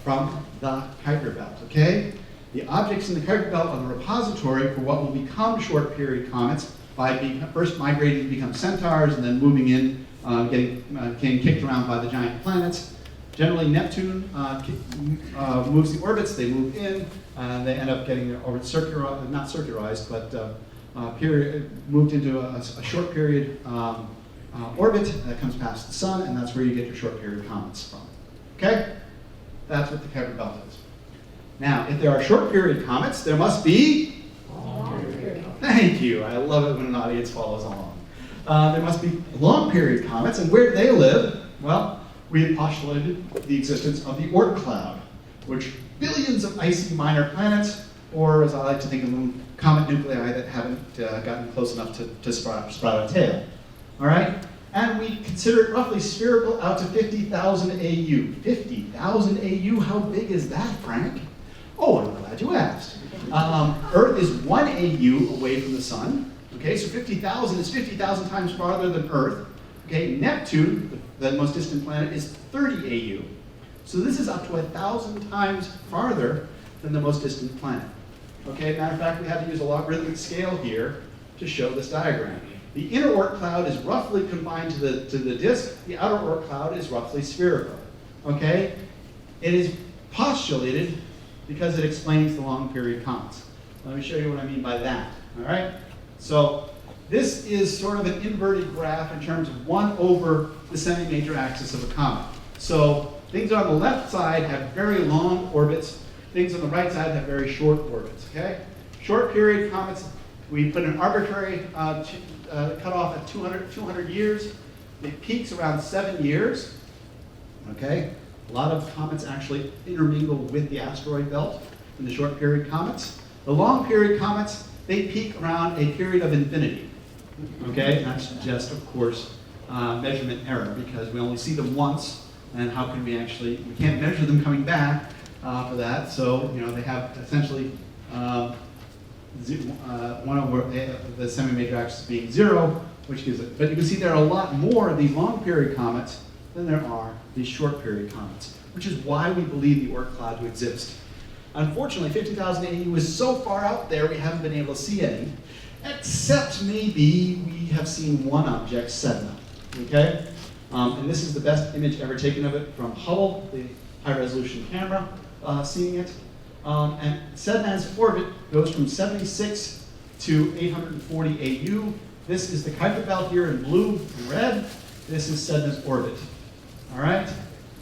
From the Kuiper Belt, okay? The objects in the Kuiper Belt are the repository for what will become short period comets by first migrating to become centaurs and then moving in, getting kicked around by the giant planets. Generally, Neptune moves the orbits, they move in, and they end up getting their orbits not circularized, but moved into a short period orbit that comes past the sun, and that's where you get your short period comets from. Okay? That's what the Kuiper Belt is. Now, if there are short period comets, there must be long period. Thank you. I love it when an audience follows along. There must be long period comets, and where do they live? Well, we had postulated the existence of the Oort cloud, which billions of icy minor planets, or as I like to think of them, comet nuclei that haven't gotten close enough to sprout a tail. All right? And we consider it roughly spherical out to 50,000 AU. 50,000 AU, how big is that, Frank? Oh, I'm glad you asked. Earth is 1 AU away from the sun. Okay, so 50,000 is 50,000 times farther than Earth. Okay, Neptune, the most distant planet, is 30 AU. So this is up to 1,000 times farther than the most distant planet. Okay, matter of fact, we had to use a logarithmic scale here to show this diagram. The inner Oort cloud is roughly confined to the disk. The outer Oort cloud is roughly spherical. Okay? It is postulated because it explains the long period comets. Let me show you what I mean by that. All right? So this is sort of an inverted graph in terms of 1 over the semi-major axis of a comet. So things on the left side have very long orbits. Things on the right side have very short orbits. Okay? Short period comets, we put an arbitrary cutoff at 200 years. It peaks around 7 years. Okay? A lot of comets actually intermingle with the asteroid belt in the short period comets. The long period comets, they peak around a period of infinity. Okay? That's just, of course, measurement error because we only see them once, and how can we can't measure them coming back for that. So, they have essentially 1 over the semi-major axis being 0, which gives it. But you can see there are a lot more of these long period comets than there are these short period comets, which is why we believe the Oort cloud to exist. Unfortunately, 50,000 AU is so far out there we haven't been able to see any, except maybe we have seen one object, Sedna. Okay? And this is the best image ever taken of it from Hubble, the high-resolution camera, seeing it. And Sedna's orbit goes from 76 to 840 AU. This is the Kuiper Belt here in blue and red. This is Sedna's orbit. All right?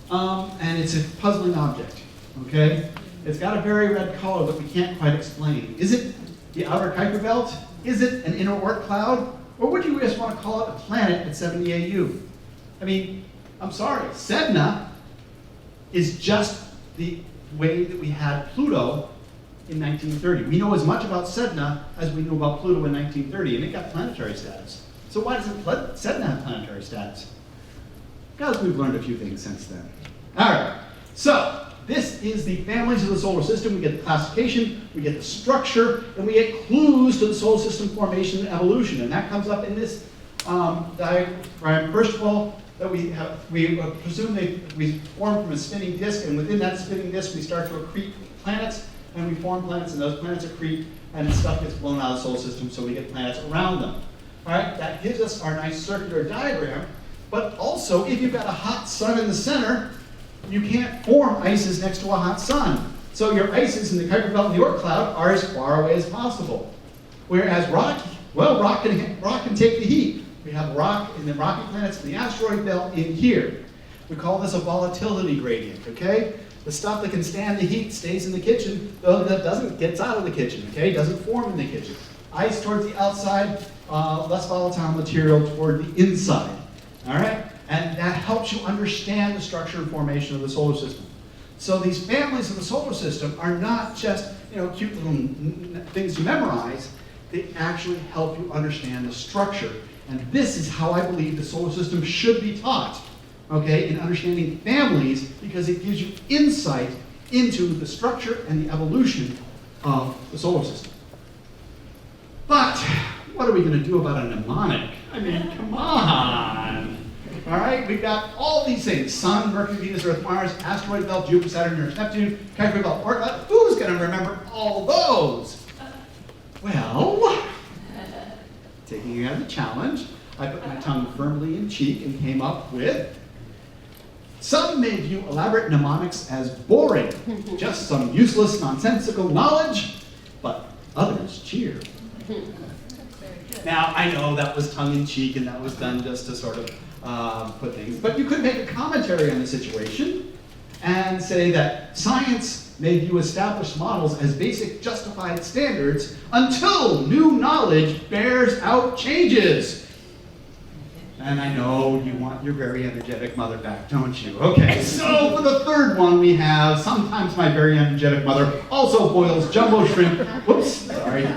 And it's a puzzling object. Okay? It's got a very red color that we can't quite explain. Is it the outer Kuiper Belt? Is it an inner Oort cloud? Or would you just want to call it a planet at 70 AU? I mean, I'm sorry, Sedna is just the way that we had Pluto in 1930. We know as much about Sedna as we knew about Pluto in 1930, and it got planetary status. So why doesn't Sedna have planetary status? Because we've learned a few things since then. All right, so this is the families of the solar system. We get the classification, we get the structure, and we get clues to the solar system formation and evolution. And that comes up in this diagram. First of all, that we presume we form from a spinning disk, and within that spinning disk we start to accrete planets, and we form planets, and those planets accrete, and stuff gets blown out of the solar system, so we get planets around them. All right, that gives us our nice circular diagram, but also if you've got a hot sun in the center, you can't form ices next to a hot sun. So your ices in the Kuiper Belt and the Oort cloud are as far away as possible. Whereas rock can take the heat. We have rock in the rocky planets in the asteroid belt in here. We call this a volatility gradient, okay? The stuff that can stand the heat stays in the kitchen, though that gets out of the kitchen, okay? Doesn't form in the kitchen. Ice towards the outside, less volatile material toward the inside, all right? And that helps you understand the structure and formation of the solar system. So these families of the solar system are not just, cute little things to memorize. They actually help you understand the structure. And this is how I believe the solar system should be taught, okay, in understanding families, because it gives you insight into the structure and the evolution of the solar system. But what are we going to do about a mnemonic? I mean, come on. All right, we've got all these things: Sun, Mercury, Venus, Earth, Mars, asteroid belt, Jupiter, Saturn, Uranus, Neptune, Kuiper belt, Oort. Who's going to remember all those? Well, taking you as a challenge, I put my tongue firmly in cheek and came up with, some may view elaborate mnemonics as boring, just some useless, nonsensical knowledge, but others cheer. Now, I know that was tongue in cheek and that was done just to sort of put things, but you could make a commentary on the situation and say that science may view established models as basic justified standards until new knowledge bears out changes. And I know you want your very energetic mother back, don't you? Okay, so for the third one we have, sometimes my very energetic mother also boils jumbo shrimp, whoops, sorry,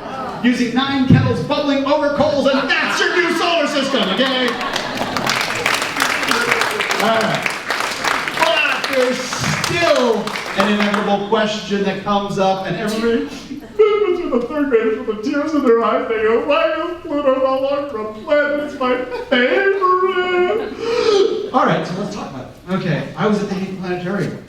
using 9 kettles bubbling over coals, and that's your new solar system, okay? All right. But there's still an inevitable question that comes up, and everybody, especially the third graders with the tears in their eyes, they go, why is Pluto no longer a planet? It's my favorite. All right, so let's talk about it. Okay, I was at the Hayden Planetarium.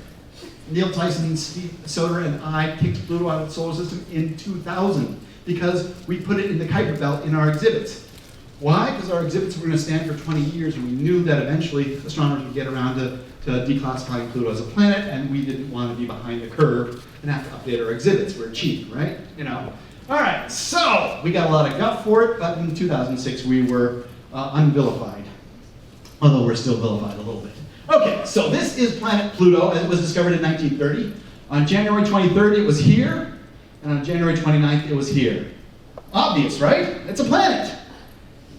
Neil Tyson, Steve Soder, and I kicked Pluto out of the solar system in 2000 because we put it in the Kuiper Belt in our exhibits. Why? Because our exhibits were going to stand for 20 years, and we knew that eventually astronomers would get around to declassifying Pluto as a planet, and we didn't want to be behind the curve and have to update our exhibits. We're cheap, right? All right, so we got a lot of guff for it, but in 2006 we were unvilified, although we're still vilified a little bit. Okay, so this is planet Pluto, and it was discovered in 1930. On January 23rd, it was here, and on January 29th, it was here. Obvious, right? It's a planet.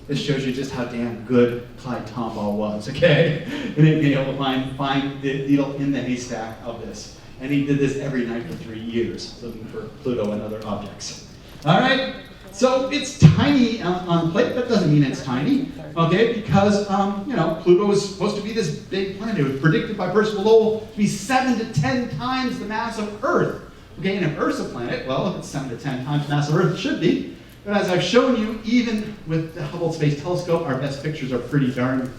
This shows you just how damn good Clyde Tombaugh was, okay? And being able to find the needle in the haystack of this. And he did this every night for 3 years, looking for Pluto and other objects. All right? So it's tiny on plate. That doesn't mean it's tiny, okay? Because, Pluto is supposed to be this big planet. It was predicted by Percival Lowell to be 7 to 10 times the mass of Earth. Okay, and if Earth's a planet, well, if it's 7 to 10 times the mass of Earth, it should be. But as I've shown you, even with the Hubble Space Telescope, our best pictures are pretty darn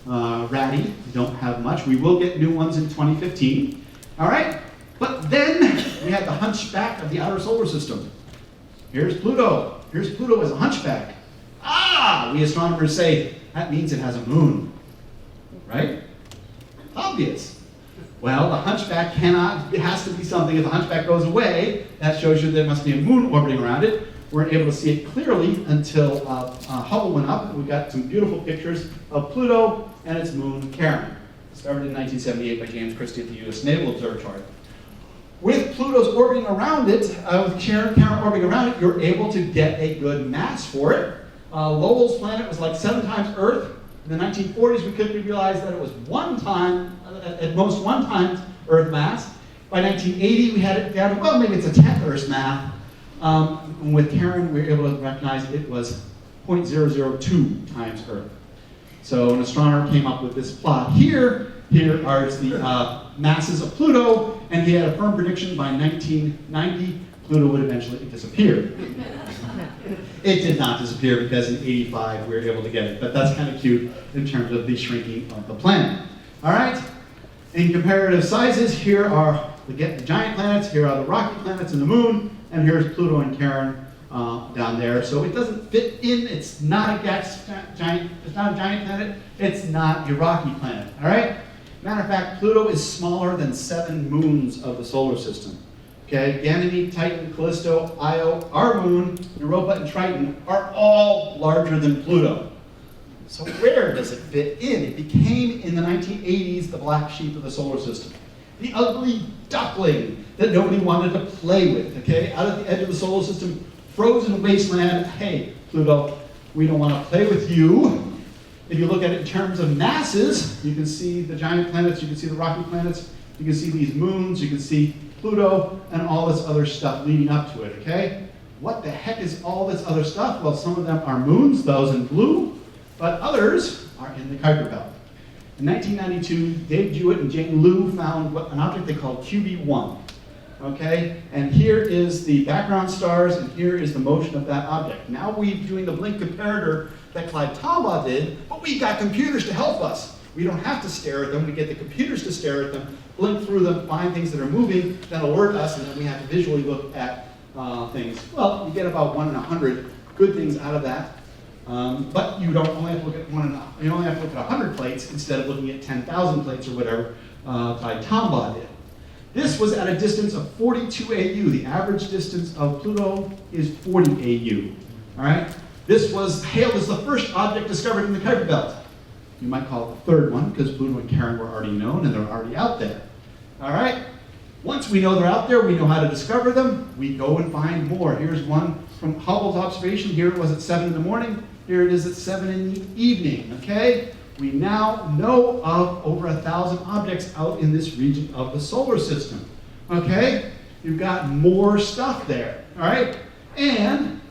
ratty. We don't have much. We will get new ones in 2015. All right? But then we had the hunchback of the outer solar system. Here's Pluto. Here's Pluto as a hunchback. We astronomers say, that means it has a moon. Right? Obvious. Well, the hunchback it has to be something. If the hunchback goes away, that shows you there must be a moon orbiting around it. We weren't able to see it clearly until Hubble went up, and we got some beautiful pictures of Pluto and its moon, Charon, discovered in 1978 by James Christie at the U.S. Naval Observatory. With Pluto's orbiting around it, with Charon orbiting around it, you're able to get a good mass for it. Lowell's planet was like 7 times Earth. In the 1940s, we quickly realized that it was at most one time Earth mass. By 1980, we had it down to, well, maybe it's a 10th Earth mass. With Charon, we were able to recognize it was 0.002 times Earth. So an astronomer came up with this plot. Here Here are the masses of Pluto, and he had a firm prediction by 1990, Pluto would eventually disappear. It did not disappear because in 85 we were able to get it, but that's kind of cute in terms of the shrinking of the planet. All right, in comparative sizes, here are the giant planets, here are the rocky planets and the moon, and here's Pluto and Charon down there. So it doesn't fit in, it's not a giant planet, it's not a rocky planet, all right? Matter of fact, Pluto is smaller than 7 moons of the solar system. Okay, Ganymede, Titan, Callisto, Io, our moon, Europa, and Triton are all larger than Pluto. So where does it fit in? It became, in the 1980s, the black sheep of the solar system. The ugly duckling that nobody wanted to play with, okay? Out at the edge of the solar system, frozen wasteland. Hey, Pluto, we don't want to play with you. If you look at it in terms of masses, you can see the giant planets, you can see the rocky planets, you can see these moons, you can see Pluto, and all this other stuff leading up to it, okay? What the heck is all this other stuff? Well, some of them are moons, those in blue, but others are in the Kuiper Belt. In 1992, Dave Jewett and Jane Liu found an object they called QB1, okay? And here is the background stars, and here is the motion of that object. Now we're doing the blink comparator that Clyde Tombaugh did, but we got computers to help us. We don't have to stare at them, we get the computers to stare at them, blink through them, find things that are moving, that alert us, and then we have to visually look at things. Well, you get about 1 in 100 good things out of that, but you don't only have to look at you only have to look at 100 plates instead of looking at 10,000 plates or whatever Clyde Tombaugh did. This was at a distance of 42 AU. The average distance of Pluto is 40 AU, all right? This was hailed as the first object discovered in the Kuiper Belt. You might call it the third one, because Pluto and Charon were already known and they're already out there. All right? Once we know they're out there, we know how to discover them, we go and find more. Here's one from Hubble's observation. Here it was at 7 in the morning. Here it is at 7 in the evening, okay? We now know of over 1,000 objects out in this region of the solar system, okay? You've got more stuff there, all right? And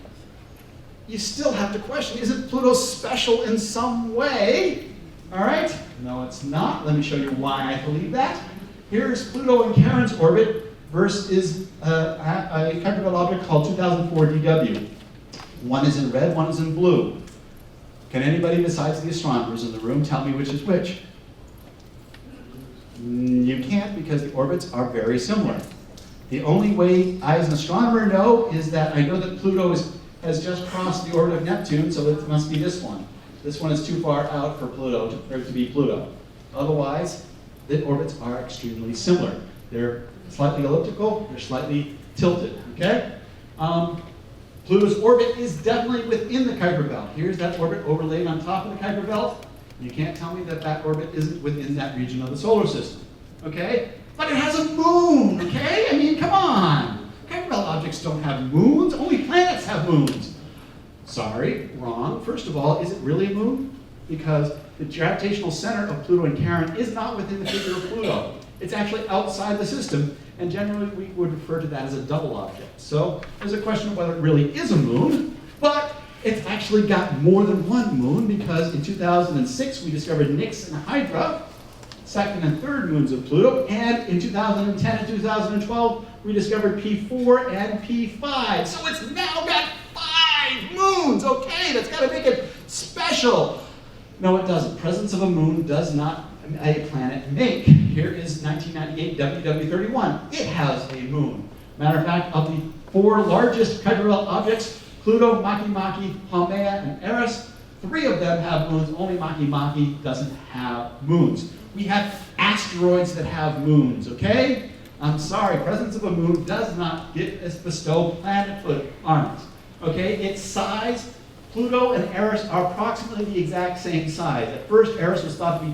you still have to question, isn't Pluto special in some way? All right? No, it's not. Let me show you why I believe that. Here's Pluto in Charon's orbit versus a Kuiper Belt object called 2004 DW. One is in red, one is in blue. Can anybody besides the astronomers in the room tell me which is which? You can't, because the orbits are very similar. The only way I as an astronomer know is that I know that Pluto has just crossed the orbit of Neptune, so it must be this one. This one is too far out for Pluto to be Pluto. Otherwise, the orbits are extremely similar. They're slightly elliptical, they're slightly tilted, okay? Pluto's orbit is definitely within the Kuiper Belt. Here's that orbit overlaid on top of the Kuiper Belt. You can't tell me that that orbit isn't within that region of the solar system, okay? But it has a moon, okay? I mean, come on. Kuiper Belt objects don't have moons, only planets have moons. Sorry, wrong. First of all, is it really a moon? Because the gravitational center of Pluto and Charon is not within the figure of Pluto. It's actually outside the system, and generally we would refer to that as a double object. So there's a question of whether it really is a moon, but it's actually got more than one moon, because in 2006 we discovered Nix and Hydra, second and third moons of Pluto, and in 2010 and 2012 we discovered P4 and P5. So it's now got 5 moons, okay? That's gotta make it special. No, it doesn't. Presence of a moon does not a planet make. Here is 1998 WW31. It has a moon. Matter of fact, of the 4 largest Kuiper Belt objects, Pluto, Makemake, Haumea, and Eris, 3 of them have moons. Only Makemake doesn't have moons. We have asteroids that have moons, okay? I'm sorry, presence of a moon does not bestow planethood on it, okay? Its size, Pluto and Eris are approximately the exact same size. At first, Eris was thought to be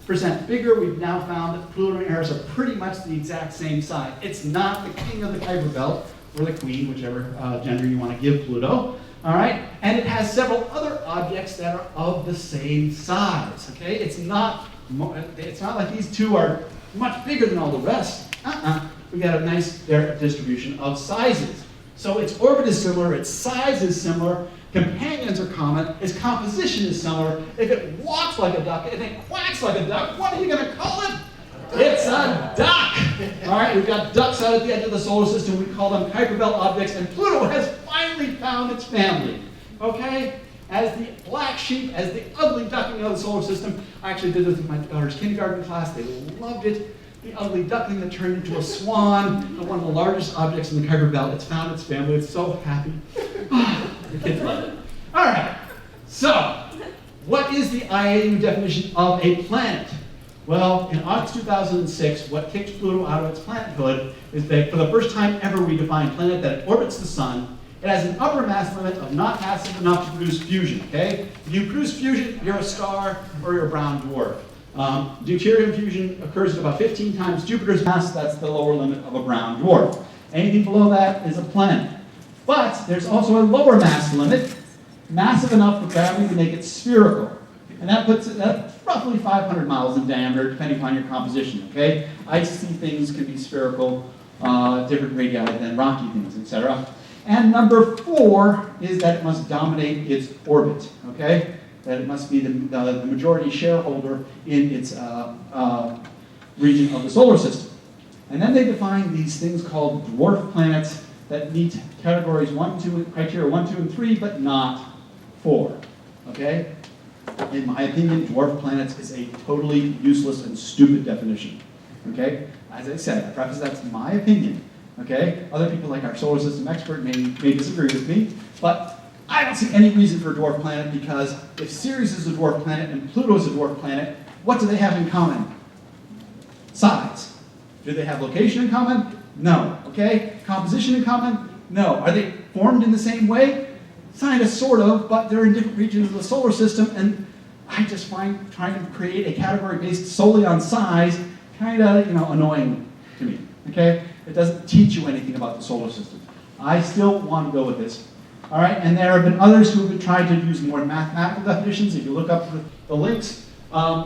10% bigger. We've now found that Pluto and Eris are pretty much the exact same size. It's not the king of the Kuiper Belt, or the queen, whichever gender you want to give Pluto, all right? And it has several other objects that are of the same size, okay? It's not like these two are much bigger than all the rest. We got a nice distribution of sizes. So its orbit is similar, its size is similar, Companions are common. Its composition is similar. If it walks like a duck, if it quacks like a duck, what are you going to call it? It's a duck. All right, we've got ducks out at the edge of the solar system. We call them Kuiper Belt objects, and Pluto has finally found its family. Okay? As the black sheep, as the ugly duckling of the solar system. I actually did this in my daughter's kindergarten class. They loved it. The ugly duckling that turned into a swan, one of the largest objects in the Kuiper Belt. It's found its family. It's so happy. The kids love it. All right. So, what is the IAU definition of a planet? Well, in August 2006, what kicked Pluto out of its planethood is that for the first time ever we defined planet that it orbits the sun. It has an upper mass limit of not massive enough to produce fusion, okay? If you produce fusion, you're a star or you're a brown dwarf. Deuterium fusion occurs at about 15 times Jupiter's mass. That's the lower limit of a brown dwarf. Anything below that is a planet. But there's also a lower mass limit, massive enough for gravity to make it spherical. And that puts it at roughly 500 miles in diameter, depending upon your composition, okay? Icy things can be spherical, different radii than rocky things, etc. And number 4 is that it must dominate its orbit, okay? That it must be the majority shareholder in its region of the solar system. And then they define these things called dwarf planets that meet categories 1, 2, criteria 1, 2, and 3, but not 4, okay? In my opinion, dwarf planets is a totally useless and stupid definition, okay? As I said, I preface that's my opinion, okay? Other people like our solar system expert may disagree with me, but I don't see any reason for a dwarf planet because if Ceres is a dwarf planet and Pluto is a dwarf planet, what do they have in common? Size. Do they have location in common? No, okay? Composition in common? No. Are they formed in the same way? Kind of, sort of, but they're in different regions of the solar system, and I just find trying to create a category based solely on size kind of, annoying to me, okay? It doesn't teach you anything about the solar system. I still want to go with this, all right? And there have been others who have tried to use more mathematical definitions. If you look up the links,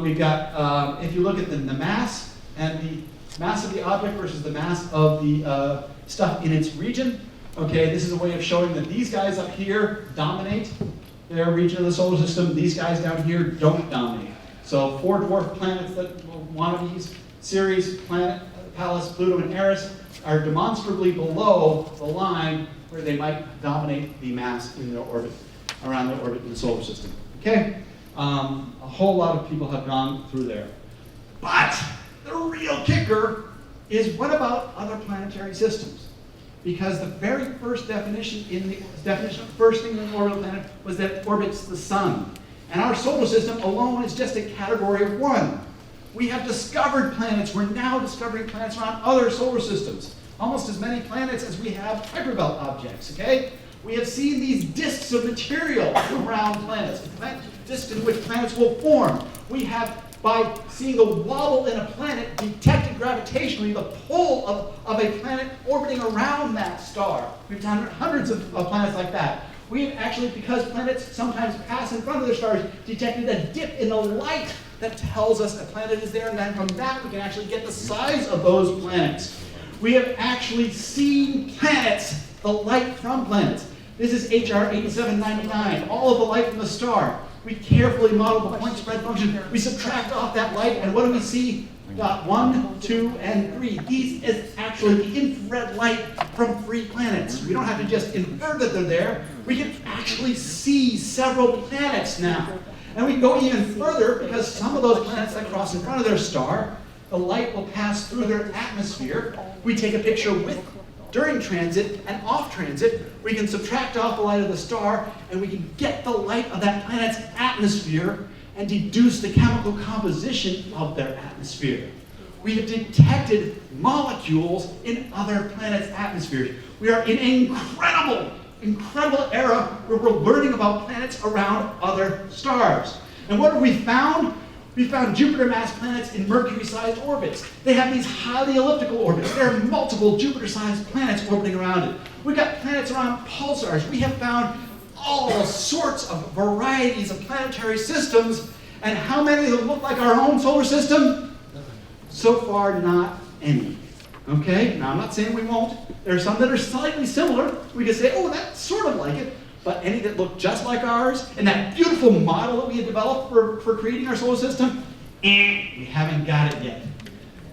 we've got, if you look at the mass and the mass of the object versus the mass of the stuff in its region, okay, this is a way of showing that these guys up here dominate their region of the solar system. These guys down here don't dominate. So 4 dwarf planets that wannabes, Ceres, Planet, Pallas, Pluto, and Eris, are demonstrably below the line where they might dominate the mass in their orbit, around their orbit in the solar system. Okay? A whole lot of people have gone through there. But the real kicker is, what about other planetary systems? Because the very first definition of first thing in the orbital planet was that it orbits the sun. And our solar system alone is just a category of 1. We have discovered planets. We're now discovering planets around other solar systems. Almost as many planets as we have Kuiper Belt objects, okay? We have seen these disks of material around planets, disks in which planets will form. We have, by seeing the wobble in a planet, detected gravitationally the pull of a planet orbiting around that star. We've done hundreds of planets like that. We've actually, because planets sometimes pass in front of their stars, detected a dip in the light that tells us a planet is there, and then from that we can actually get the size of those planets. We have actually seen planets, the light from planets. This is HR 8799, all of the light from the star. We carefully model the point spread function. We subtract off that light, and what do we see? Dot 1, 2, and 3. These is actually the infrared light from free planets. We don't have to just infer that they're there. We can actually see several planets now. And we can go even further, because some of those planets that cross in front of their star, the light will pass through their atmosphere. We take a picture during transit and off transit. We can subtract off the light of the star, and we can get the light of that planet's atmosphere and deduce the chemical composition of their atmosphere. We have detected molecules in other planets' atmospheres. We are in an incredible era where we're learning about planets around other stars. And what have we found? We found Jupiter-mass planets in Mercury-sized orbits. They have these highly elliptical orbits. There are multiple Jupiter-sized planets orbiting around it. We've got planets around pulsars. We have found all sorts of varieties of planetary systems, and how many of them look like our own solar system? So far, not any. Okay? Now, I'm not saying we won't. There are some that are slightly similar. We can say, oh, that's sort of like it. but any that look just like ours, and that beautiful model that we had developed for creating our solar system, we haven't got it yet.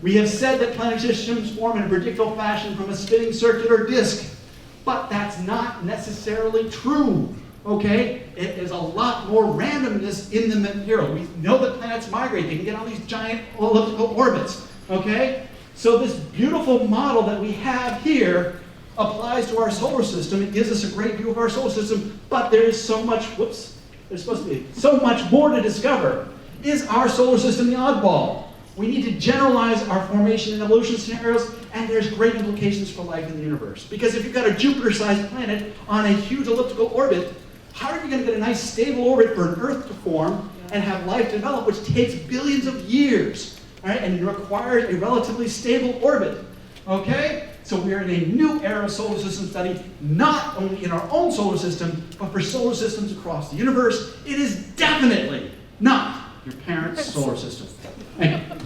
We have said that planet systems form in a predictable fashion from a spinning circular disk, but that's not necessarily true, okay? It is a lot more randomness in the material. We know that planets migrate. They can get on these giant elliptical orbits, okay? So this beautiful model that we have here applies to our solar system. It gives us a great view of our solar system, but there is so much, there's supposed to be so much more to discover. Is our solar system the oddball? We need to generalize our formation and evolution scenarios, and there's great implications for life in the universe. Because if you've got a Jupiter-sized planet on a huge elliptical orbit, how are you going to get a nice stable orbit for an Earth to form and have life develop, which takes billions of years, all right, and requires a relatively stable orbit, okay? So we are in a new era of solar system study, not only in our own solar system, but for solar systems across the universe. It is definitely not your parents' solar system. Thank you.